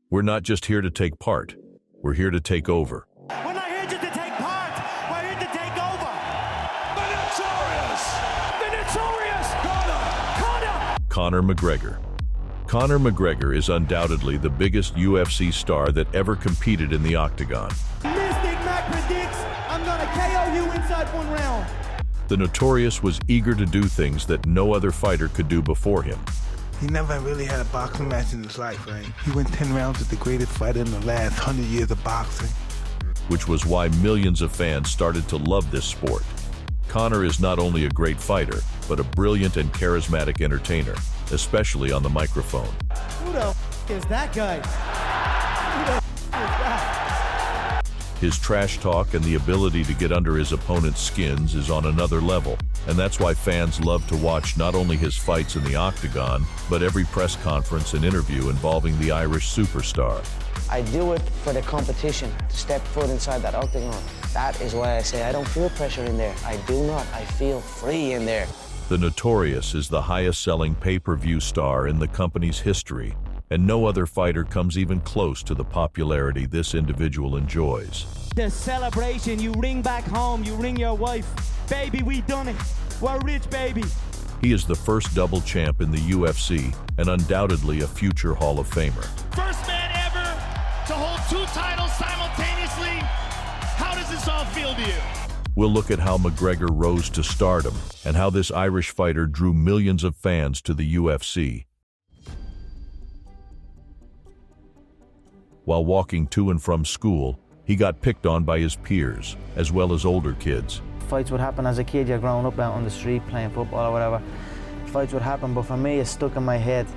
We're not just here to take part, we're here to take over. We're not here just to take part, we're here to take over. The notorious Conor McGregor. Conor McGregor is undoubtedly the biggest UFC star that ever competed in the octagon. Mystic Mac predicts I'm gonna KO you inside 1 round. The Notorious was eager to do things that no other fighter could do before him. He never really had a boxing match in his life, right? He went 10 rounds with the greatest fighter in the last 100 years of boxing. Which was why millions of fans started to love this sport. Conor is not only a great fighter, but a brilliant and charismatic entertainer, especially on the microphone. Who the is that guy? Who the is that? His trash talk and the ability to get under his opponent's skins is on another level, and that's why fans love to watch not only his fights in the octagon, but every press conference and interview involving the Irish superstar. I do it for the competition, to step foot inside that octagon. That is why I say I don't feel pressure in there. I do not. I feel free in there. The Notorious is the highest-selling pay-per-view star in the company's history, and no other fighter comes even close to the popularity this individual enjoys. The celebration, you ring back home, you ring your wife. Baby, we done it. We're rich, baby. He is the first double champ in the UFC and undoubtedly a future Hall of Famer. First man ever to hold 2 titles simultaneously. How does this all feel to you? We'll look at how McGregor rose to stardom and how this Irish fighter drew millions of fans to the UFC. While walking to and from school, he got picked on by his peers, as well as older kids. Fights would happen as a kid, you're growing up out on the street playing football or whatever. Fights would happen, but for me, it's stuck in my head.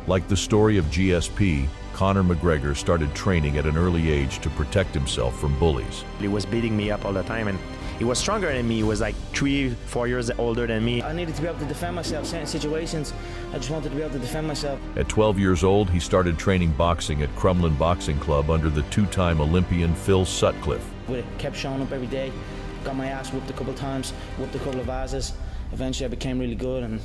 Like the story of GSP, Conor McGregor started training at an early age to protect himself from bullies. He was beating me up all the time, and he was stronger than me. He was like 3-4 years older than me. I needed to be able to defend myself, certain situations. I just wanted to be able to defend myself. At 12 years old, he started training boxing at Crumlin Boxing Club under the 2-time Olympian Phil Sutcliffe. We kept showing up every day, got my ass whooped a couple times, whooped a couple of vases. Eventually I became really good, and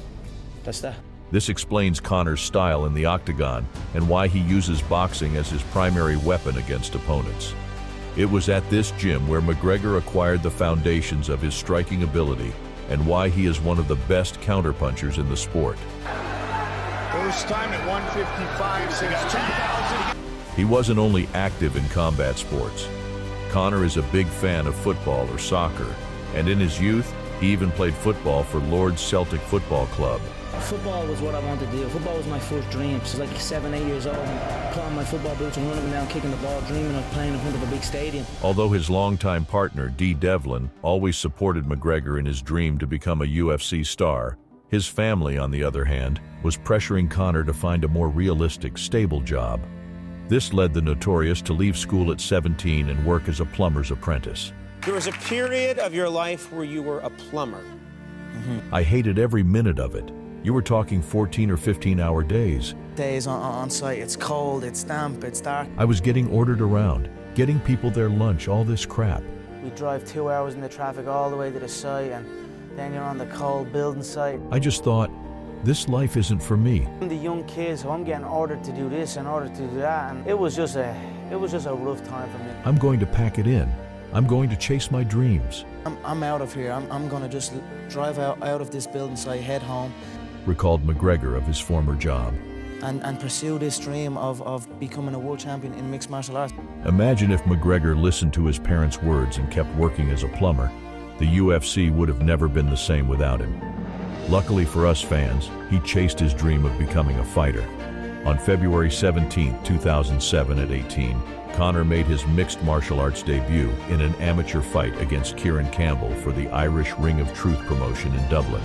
that's that. This explains Conor's style in the octagon and why he uses boxing as his primary weapon against opponents. It was at this gym where McGregor acquired the foundations of his striking ability and why he is one of the best counterpunchers in the sport. First time at 155 since 2000. He wasn't only active in combat sports. Conor is a big fan of football or soccer, and in his youth, he even played football for Lord's Celtic Football Club. Football was what I wanted to do. Football was my first dream. So like 7, 8 years old, put on my football boots and running up and down, kicking the ball, dreaming of playing in front of a big stadium. Although his longtime partner, Dee Devlin, always supported McGregor in his dream to become a UFC star, his family, on the other hand, was pressuring Conor to find a more realistic, stable job. This led the Notorious to leave school at 17 and work as a plumber's apprentice. There was a period of your life where you were a plumber. I hated every minute of it. You were talking 14 or 15-hour days. Days on site, it's cold, it's damp, it's dark. I was getting ordered around, getting people their lunch, all this crap. We drive 2 hours in the traffic all the way to the site, and then you're on the cold building site. I just thought, this life isn't for me. I'm the young kid, so I'm getting ordered to do this and ordered to do that, and it was just a rough time for me. I'm going to pack it in. I'm going to chase my dreams. I'm out of here. I'm gonna just drive out of this building site, head home. Recalled McGregor of his former job. And pursue this dream of becoming a world champion in mixed martial arts. Imagine if McGregor listened to his parents' words and kept working as a plumber. The UFC would have never been the same without him. Luckily for us fans, he chased his dream of becoming a fighter. On February 17, 2007 at 18, Conor made his mixed martial arts debut in an amateur fight against Kieran Campbell for the Irish Ring of Truth promotion in Dublin.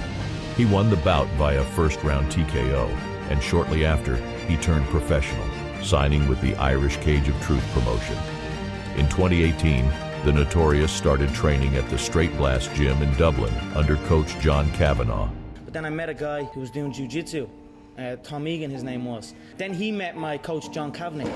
He won the bout via first-round TKO, and shortly after, he turned professional, signing with the Irish Cage of Truth promotion. In 2018, the Notorious started training at the Straight Blast Gym in Dublin under coach John Kavanagh. But then I met a guy who was doing jiu-jitsu. Tom Egan, his name was. Then he met my coach, John Kavanagh.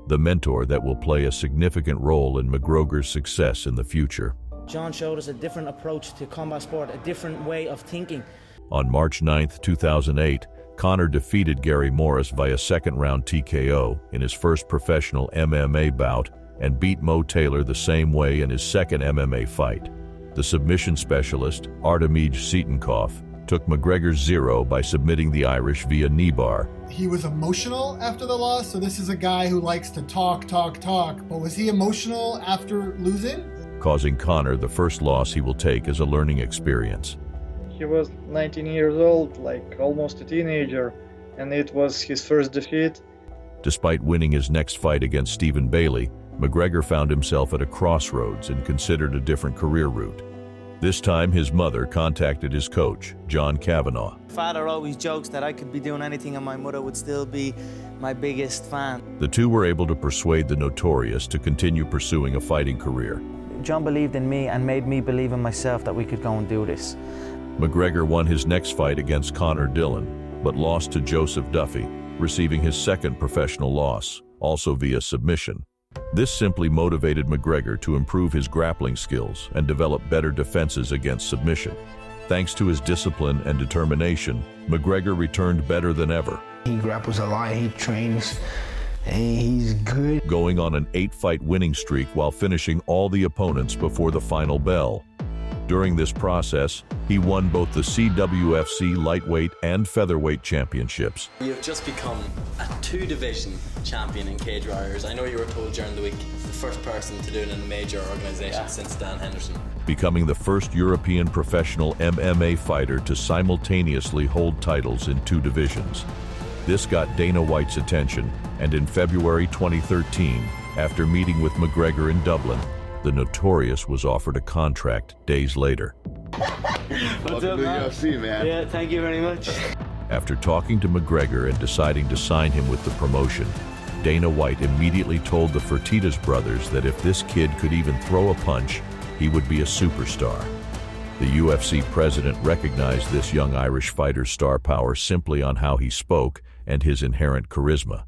The mentor that will play a significant role in McGregor's success in the future. John showed us a different approach to combat sport, a different way of thinking. On March 9, 2008, Conor defeated Gary Morris via second-round TKO in his first professional MMA bout and beat Mo Taylor the same way in his second MMA fight. The submission specialist, Artemij Sitnikov, took McGregor's 0 by submitting the Irish via knee bar. He was emotional after the loss, so this is a guy who likes to talk, but was he emotional after losing? Causing Conor the first loss he will take as a learning experience. He was 19 years old, like almost a teenager, and it was his first defeat. Despite winning his next fight against Stephen Bailey, McGregor found himself at a crossroads and considered a different career route. This time, his mother contacted his coach, John Kavanagh. Father always jokes that I could be doing anything and my mother would still be my biggest fan. The two were able to persuade the Notorious to continue pursuing a fighting career. John believed in me and made me believe in myself that we could go and do this. McGregor won his next fight against Conor Dillon, but lost to Joseph Duffy, receiving his second professional loss, also via submission. This simply motivated McGregor to improve his grappling skills and develop better defenses against submission. Thanks to his discipline and determination, McGregor returned better than ever. He grapples a lot, he trains, and he's good. Going on an 8-fight winning streak while finishing all the opponents before the final bell. During this process, he won both the CWFC lightweight and featherweight championships. You've just become a 2-division champion in Cage Warriors. I know you were told during the week, the first person to do it in a major organization since Dan Henderson. Becoming the first European professional MMA fighter to simultaneously hold titles in 2 divisions. This got Dana White's attention, and in February 2013, after meeting with McGregor in Dublin, the Notorious was offered a contract days later. What's up, man? UFC, man. Yeah, thank you very much. After talking to McGregor and deciding to sign him with the promotion, Dana White immediately told the Fertitas brothers that if this kid could even throw a punch, he would be a superstar. The UFC president recognized this young Irish fighter's star power simply on how he spoke and his inherent charisma.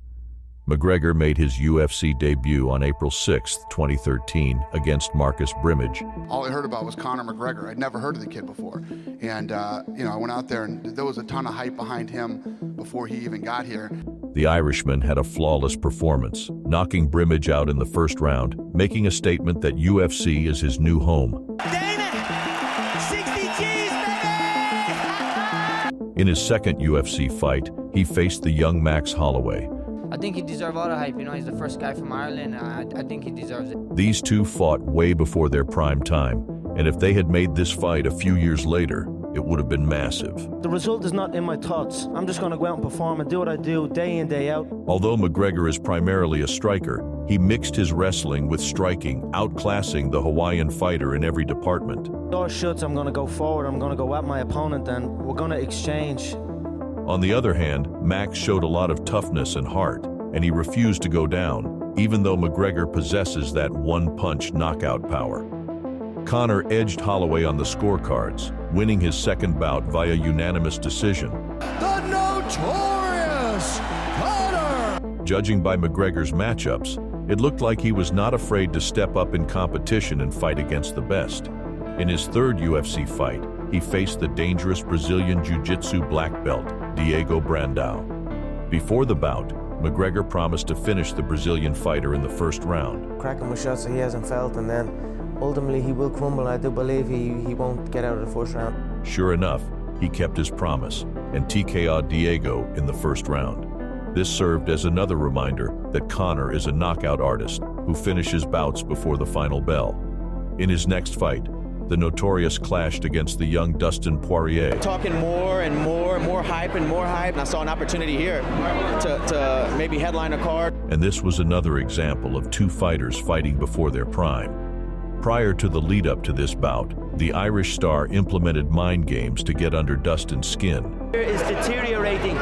McGregor made his UFC debut on April 6, 2013, against Marcus Brimage. All I heard about was Conor McGregor. I'd never heard of the kid before. And, I went out there and there was a ton of hype behind him before he even got here. The Irishman had a flawless performance, knocking Brimage out in the first round, making a statement that UFC is his new home. Dana! 60 G's, baby! In his second UFC fight, he faced the young Max Holloway. I think he deserves all the hype. He's the first guy from Ireland. I think he deserves it. These two fought way before their prime time, and if they had made this fight a few years later, it would have been massive. The result is not in my thoughts. I'm just going to go out and perform and do what I do day in, day out. Although McGregor is primarily a striker, he mixed his wrestling with striking, outclassing the Hawaiian fighter in every department. Door shuts, I'm going to go forward, I'm going to go at my opponent, and we're going to exchange. On the other hand, Max showed a lot of toughness and heart, and he refused to go down, even though McGregor possesses that one-punch knockout power. Conor edged Holloway on the scorecards, winning his second bout via unanimous decision. The Notorious Conor! Judging by McGregor's matchups, it looked like he was not afraid to step up in competition and fight against the best. In his third UFC fight, he faced the dangerous Brazilian Jiu-Jitsu black belt, Diego Brandão. Before the bout, McGregor promised to finish the Brazilian fighter in the first round. Cracking with shots that he hasn't felt, and then ultimately he will crumble. I do believe he won't get out of the first round. Sure enough, he kept his promise and TKO'd Diego in the first round. This served as another reminder that Conor is a knockout artist who finishes bouts before the final bell. In his next fight, the Notorious clashed against the young Dustin Poirier. Talking more and more hype, and I saw an opportunity here to maybe headline a card. And this was another example of two fighters fighting before their prime. Prior to the lead-up to this bout, the Irish star implemented mind games to get under Dustin's skin. Is deteriorating.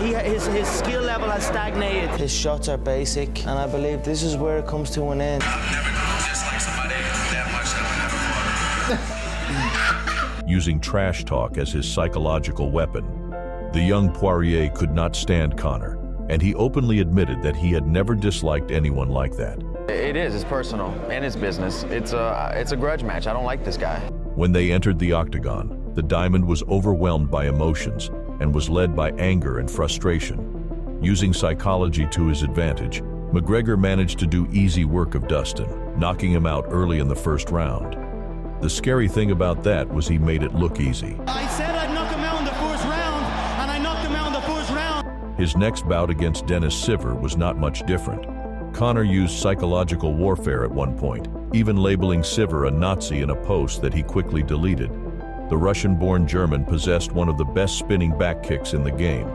His skill level has stagnated. His shots are basic, and I believe this is where it comes to an end. Using trash talk as his psychological weapon, the young Poirier could not stand Conor, and he openly admitted that he had never disliked anyone like that. It's personal, and it's business. It's a grudge match. I don't like this guy. When they entered the octagon, the Diamond was overwhelmed by emotions and was led by anger and frustration. Using psychology to his advantage, McGregor managed to do easy work of Dustin, knocking him out early in the first round. The scary thing about that was he made it look easy. I said I'd knock him out in the first round, and I knocked him out in the first round. His next bout against Dennis Siver was not much different. Conor used psychological warfare at one point, even labeling Siver a Nazi in a post that he quickly deleted. The Russian-born German possessed one of the best spinning back kicks in the game.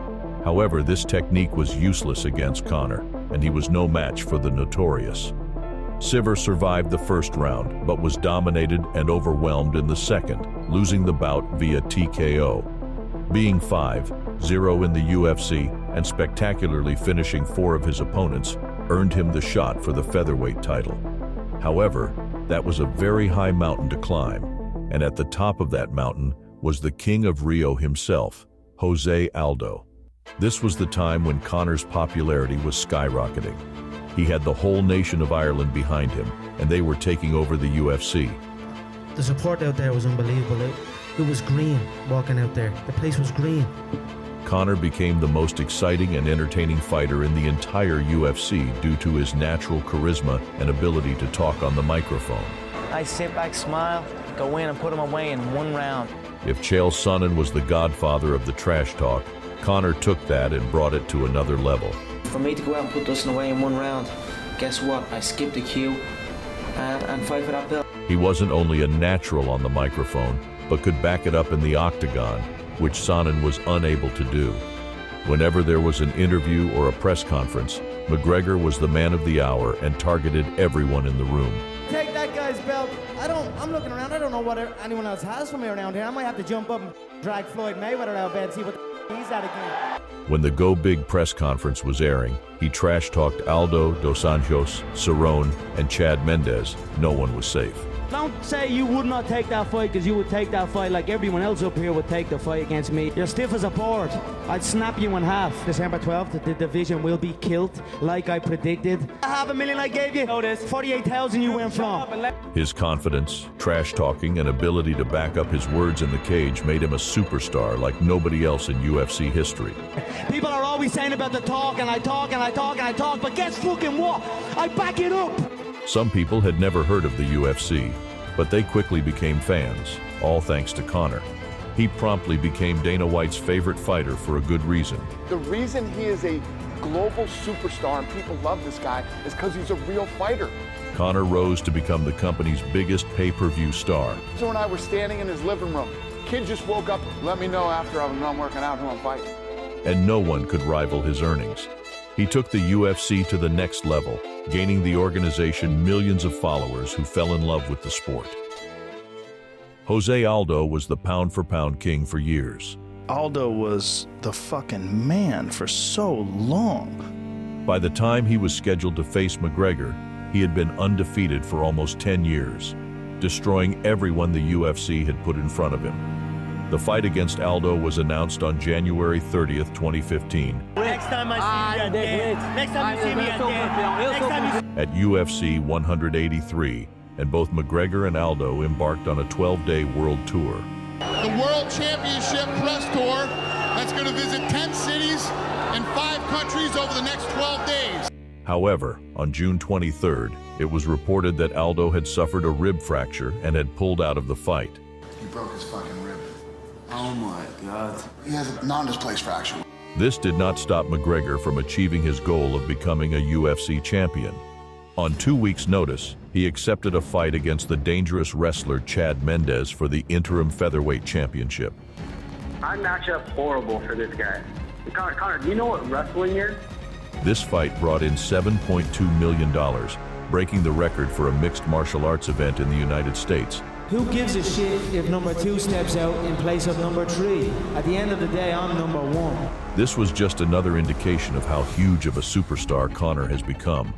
However, this technique was useless against Conor, and he was no match for the notorious. Siver survived the first round, but was dominated and overwhelmed in the second, losing the bout via TKO. Being 5-0 in the UFC and spectacularly finishing 4 of his opponents earned him the shot for the featherweight title. However, that was a very high mountain to climb, and at the top of that mountain was the king of Rio himself, Jose Aldo. This was the time when Conor's popularity was skyrocketing. He had the whole nation of Ireland behind him, and they were taking over the UFC. The support out there was unbelievable. It was green walking out there. The place was green. Conor became the most exciting and entertaining fighter in the entire UFC due to his natural charisma and ability to talk on the microphone. I sit back, smile, go in and put him away in one round. If Chael Sonnen was the godfather of the trash talk, Conor took that and brought it to another level. For me to go out and put Dustin away in one round, guess what? I skipped the queue and fight for that belt. He wasn't only a natural on the microphone, but could back it up in the octagon, which Sonnen was unable to do. Whenever there was an interview or a press conference, McGregor was the man of the hour and targeted everyone in the room. Take that guy's belt. I'm looking around. I don't know what anyone else has for me around here. I might have to jump up and drag Floyd Mayweather out of bed and see what the he's at again. When the Go Big press conference was airing, he trash-talked Aldo, Dos Anjos, Cerrone, and Chad Mendes. No one was safe. Don't say you would not take that fight, because you would take that fight like everyone else up here would take the fight against me. You're stiff as a board. I'd snap you in half. December 12th, the division will be killed like I predicted. $500,000 I gave you. Notice 48,000 you went from. His confidence, trash-talking, and ability to back up his words in the cage made him a superstar like nobody else in UFC history. People are always saying about the talk, and I talk, and I talk, and I talk, but guess fucking what? I back it up. Some people had never heard of the UFC, but they quickly became fans, all thanks to Conor. He promptly became Dana White's favorite fighter for a good reason. The reason he is a global superstar and people love this guy is because he's a real fighter. Conor rose to become the company's biggest pay-per-view star. So when I was standing in his living room, kid just woke up, let me know after I'm done working out who I'm fighting. And no one could rival his earnings. He took the UFC to the next level, gaining the organization millions of followers who fell in love with the sport. Jose Aldo was the pound-for-pound king for years. Aldo was the fucking man for so long. By the time he was scheduled to face McGregor, he had been undefeated for almost 10 years, destroying everyone the UFC had put in front of him. The fight against Aldo was announced on January 30th, 2015. Next time I see you again. Next time you see me again. At UFC 183, and both McGregor and Aldo embarked on a 12-day world tour. The World Championship Press Tour that's going to visit 10 cities and 5 countries over the next 12 days. However, on June 23rd, it was reported that Aldo had suffered a rib fracture and had pulled out of the fight. He broke his fucking rib. Oh my God. He has a non-displaced fracture. This did not stop McGregor from achieving his goal of becoming a UFC champion. On 2 weeks' notice, he accepted a fight against the dangerous wrestler Chad Mendes for the interim featherweight championship. I match up horrible for this guy. Conor, do you know what wrestling is? This fight brought in $7.2 million, breaking the record for a mixed martial arts event in the United States. Who gives a shit if number 2 steps out in place of number 3? At the end of the day, I'm number 1. This was just another indication of how huge of a superstar Conor has become.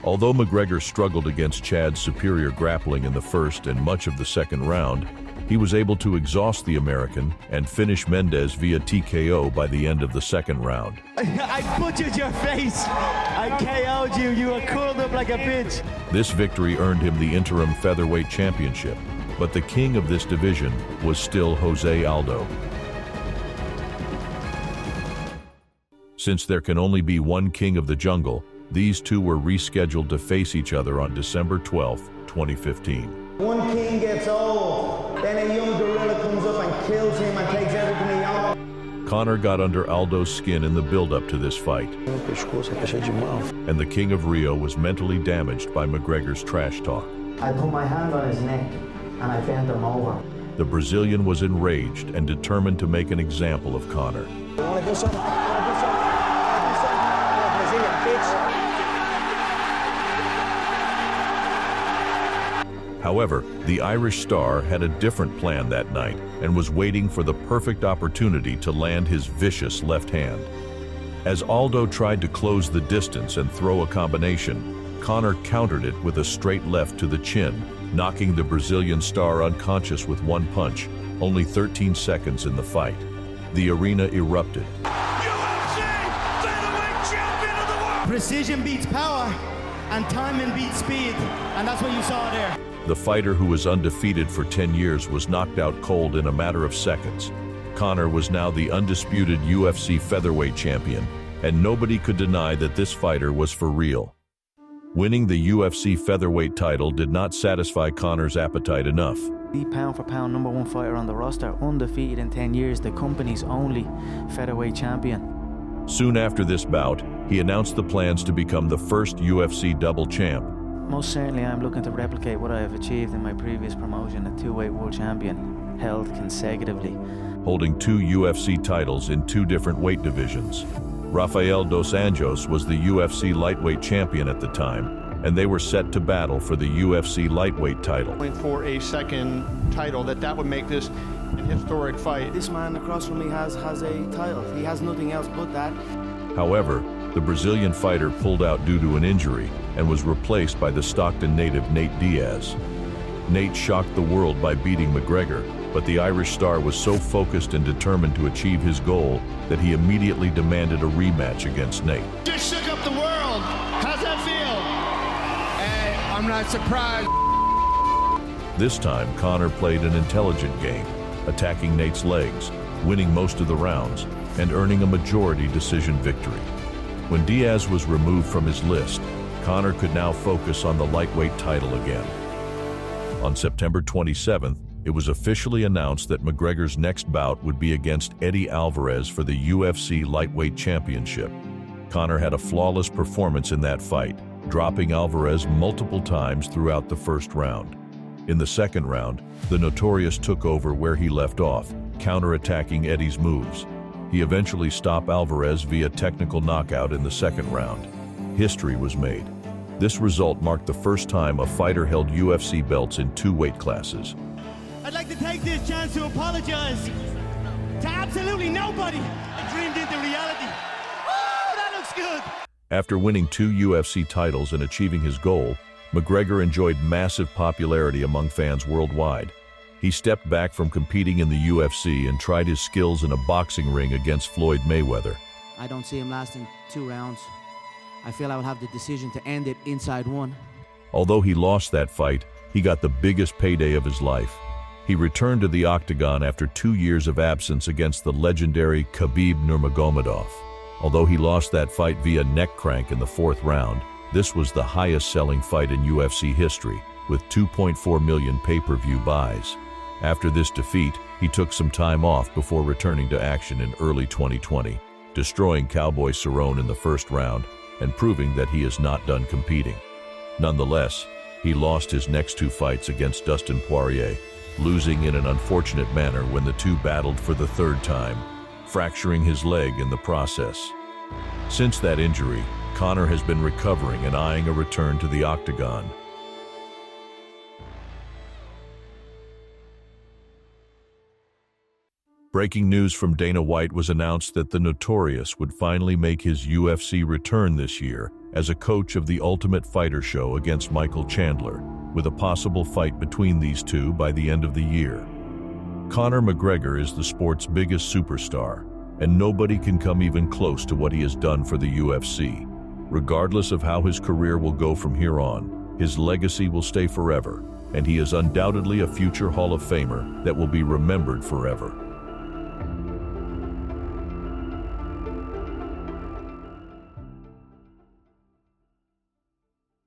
Although McGregor struggled against Chad's superior grappling in the first and much of the second round, he was able to exhaust the American and finish Mendes via TKO by the end of the second round. I butchered your face. I KO'd you. You were curled up like a bitch. This victory earned him the interim featherweight championship, but the king of this division was still Jose Aldo. Since there can only be one king of the jungle, these two were rescheduled to face each other on December 12, 2015. One king gets old, then a young gorilla comes up and kills him and takes everything he owns. Conor got under Aldo's skin in the build-up to this fight, and the King of Rio was mentally damaged by McGregor's trash talk. I put my hand on his neck and I bent him over. The Brazilian was enraged and determined to make an example of Conor. You want to do something? Brazilian bitch. However, the Irish star had a different plan that night and was waiting for the perfect opportunity to land his vicious left hand. As Aldo tried to close the distance and throw a combination, Conor countered it with a straight left to the chin, knocking the Brazilian star unconscious with one punch, only 13 seconds in the fight. The arena erupted. UFC featherweight champion of the world! Precision beats power and timing beats speed, and that's what you saw there. The fighter who was undefeated for 10 years was knocked out cold in a matter of seconds. Conor was now the undisputed UFC featherweight champion, and nobody could deny that this fighter was for real. Winning the UFC featherweight title did not satisfy Conor's appetite enough. The pound-for-pound #1 fighter on the roster, undefeated in 10 years, the company's only featherweight champion. Soon after this bout, he announced the plans to become the first UFC double champ. Most certainly I'm looking to replicate what I have achieved in my previous promotion, a two-weight world champion, held consecutively. Holding 2 UFC titles in 2 different weight divisions. Rafael dos Anjos was the UFC lightweight champion at the time, and they were set to battle for the UFC lightweight title. For a second title, that would make this an historic fight. This man across from me has a title. He has nothing else but that. However, the Brazilian fighter pulled out due to an injury and was replaced by the Stockton native Nate Diaz. Nate shocked the world by beating McGregor, but the Irish star was so focused and determined to achieve his goal that he immediately demanded a rematch against Nate. Just shook up the world. How's that feel? Hey, I'm not surprised. This time, Conor played an intelligent game, attacking Nate's legs, winning most of the rounds, and earning a majority decision victory. When Diaz was removed from his list, Conor could now focus on the lightweight title again. On September 27th, it was officially announced that McGregor's next bout would be against Eddie Alvarez for the UFC lightweight championship. Conor had a flawless performance in that fight, dropping Alvarez multiple times throughout the first round. In the second round, the Notorious took over where he left off, counterattacking Eddie's moves. He eventually stopped Alvarez via technical knockout in the second round. History was made. This result marked the first time a fighter held UFC belts in 2 weight classes. I'd like to take this chance to apologize to absolutely nobody. I dreamed into reality. Oh, that looks good. After winning 2 UFC titles and achieving his goal, McGregor enjoyed massive popularity among fans worldwide. He stepped back from competing in the UFC and tried his skills in a boxing ring against Floyd Mayweather. I don't see him lasting 2 rounds. I feel I will have the decision to end it inside 1. Although he lost that fight, he got the biggest payday of his life. He returned to the octagon after 2 years of absence against the legendary Khabib Nurmagomedov. Although he lost that fight via neck crank in the 4th round, this was the highest-selling fight in UFC history, with 2.4 million pay-per-view buys. After this defeat, he took some time off before returning to action in early 2020, destroying Cowboy Cerrone in the 1st round and proving that he is not done competing. Nonetheless, he lost his next 2 fights against Dustin Poirier, losing in an unfortunate manner when the two battled for the 3rd time, fracturing his leg in the process. Since that injury, Conor has been recovering and eyeing a return to the octagon. Breaking news from Dana White was announced that the Notorious would finally make his UFC return this year as a coach of the Ultimate Fighter show against Michael Chandler, with a possible fight between these two by the end of the year. Conor McGregor is the sport's biggest superstar, and nobody can come even close to what he has done for the UFC. Regardless of how his career will go from here on, his legacy will stay forever, and he is undoubtedly a future Hall of Famer that will be remembered forever.